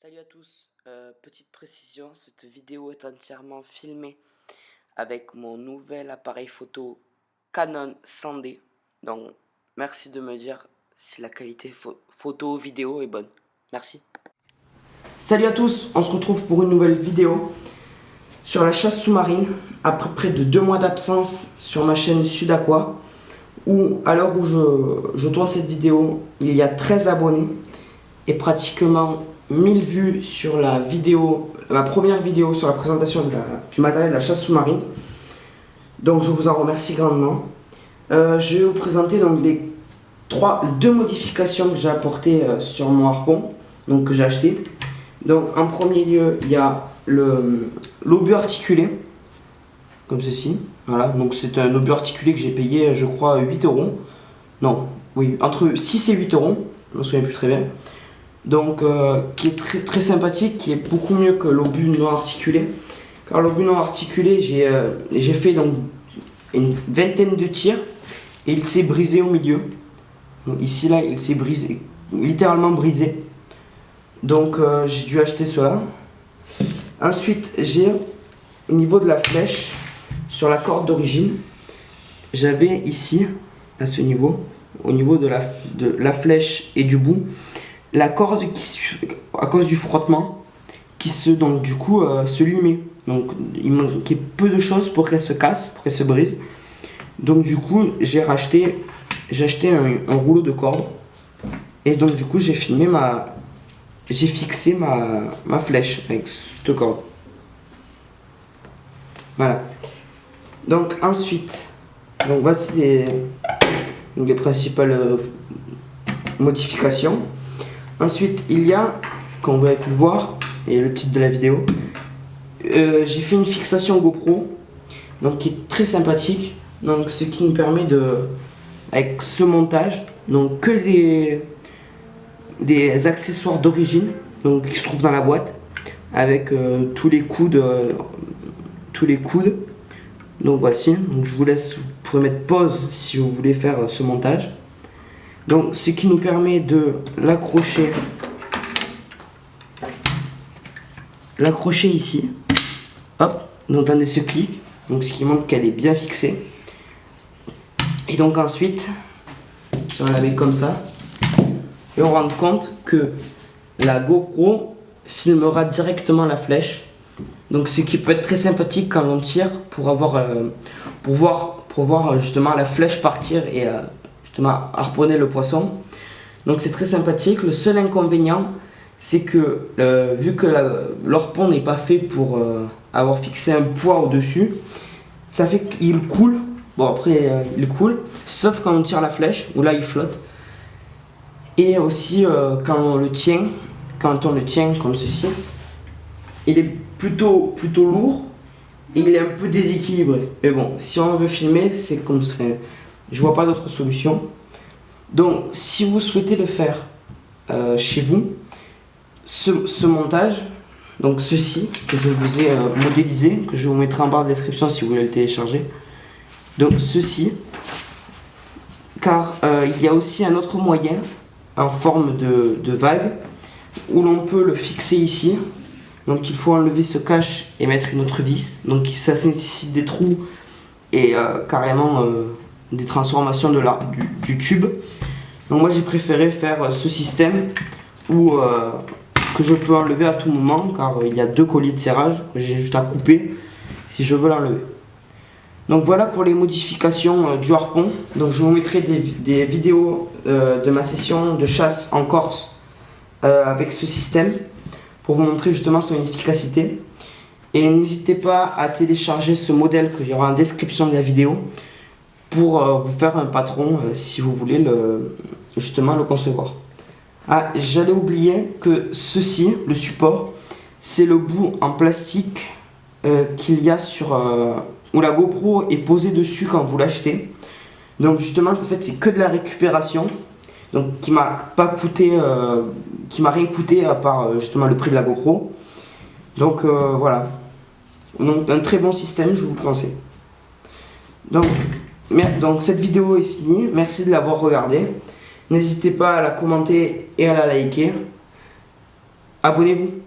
Salut à tous, petite précision, cette vidéo est entièrement filmée avec mon nouvel appareil photo Canon 100D. Donc merci de me dire si la qualité photo vidéo est bonne. Merci. Salut à tous, on se retrouve pour une nouvelle vidéo sur la chasse sous-marine après près de 2 mois d'absence sur ma chaîne Sudaqua, où à l'heure où je tourne cette vidéo, il y a 13 abonnés et pratiquement 1000 vues sur la première vidéo sur la présentation du matériel de la chasse sous-marine. Donc je vous en remercie grandement. Je vais vous présenter donc les deux modifications que j'ai apportées sur mon harpon, donc que j'ai acheté. Donc en premier lieu, il y a l'obus articulé, comme ceci. Voilà, donc c'est un obus articulé que j'ai payé, je crois, 8 euros. Non, oui, entre 6 et 8 euros, je me souviens plus très bien. Donc qui est très sympathique, qui est beaucoup mieux que l'obus non articulé. Car l'obus non articulé, j'ai fait donc une vingtaine de tirs et il s'est brisé au milieu. Donc ici là, il s'est brisé, littéralement brisé. Donc j'ai dû acheter cela. Ensuite, j'ai au niveau de la flèche sur la corde d'origine, j'avais ici à ce niveau, au niveau de la flèche et du bout, la corde à cause du frottement qui donc du coup se limait. Donc il manquait peu de choses pour qu'elle se casse, pour qu'elle se brise. Donc du coup j'ai acheté un rouleau de corde et donc du coup j'ai fixé ma flèche avec cette corde. Voilà. Donc ensuite, donc voici les principales modifications. Ensuite, il y a, comme vous avez pu le voir, et le titre de la vidéo, j'ai fait une fixation GoPro, donc qui est très sympathique. Donc ce qui nous permet avec ce montage, donc que des accessoires d'origine, donc qui se trouvent dans la boîte, avec tous les coudes. Donc voici, donc je vous laisse, vous pourrez mettre pause si vous voulez faire ce montage. Donc ce qui nous permet de l'accrocher ici, hop, donc donner ce clic, donc ce qui montre qu'elle est bien fixée. Et donc ensuite, si on la met comme ça, et on rend compte que la GoPro filmera directement la flèche. Donc ce qui peut être très sympathique quand on tire pour voir justement la flèche partir et justement harponner le poisson. Donc c'est très sympathique. Le seul inconvénient, c'est que vu que l'harpon n'est pas fait pour avoir fixé un poids au-dessus, ça fait qu'il coule. Bon après il coule, sauf quand on tire la flèche, où là il flotte. Et aussi quand on le tient comme ceci, il est plutôt lourd et il est un peu déséquilibré. Mais bon, si on veut filmer, c'est comme ça. Je vois pas d'autre solution. Donc, si vous souhaitez le faire chez vous, ce montage, donc ceci que je vous ai modélisé, que je vous mettrai en barre de description si vous voulez le télécharger. Donc ceci, car il y a aussi un autre moyen en forme de vague où l'on peut le fixer ici. Donc il faut enlever ce cache et mettre une autre vis. Donc ça nécessite des trous et carrément des transformations du tube. Donc moi j'ai préféré faire ce système que je peux enlever à tout moment, car il y a 2 colliers de serrage que j'ai juste à couper si je veux l'enlever. Donc voilà pour les modifications du harpon. Donc je vous mettrai des vidéos de ma session de chasse en Corse avec ce système, pour vous montrer justement son efficacité. Et n'hésitez pas à télécharger ce modèle qu'il y aura en description de la vidéo pour vous faire un patron si vous voulez justement le concevoir. Ah, j'allais oublier que ceci, le support, c'est le bout en plastique qu'il y a où la GoPro est posée dessus quand vous l'achetez. Donc justement, en fait, c'est que de la récupération. Donc qui m'a rien coûté à part justement le prix de la GoPro. Donc voilà, donc un très bon système, je vous le conseille. Donc cette vidéo est finie, merci de l'avoir regardée. N'hésitez pas à la commenter et à la liker. abonnez-vous.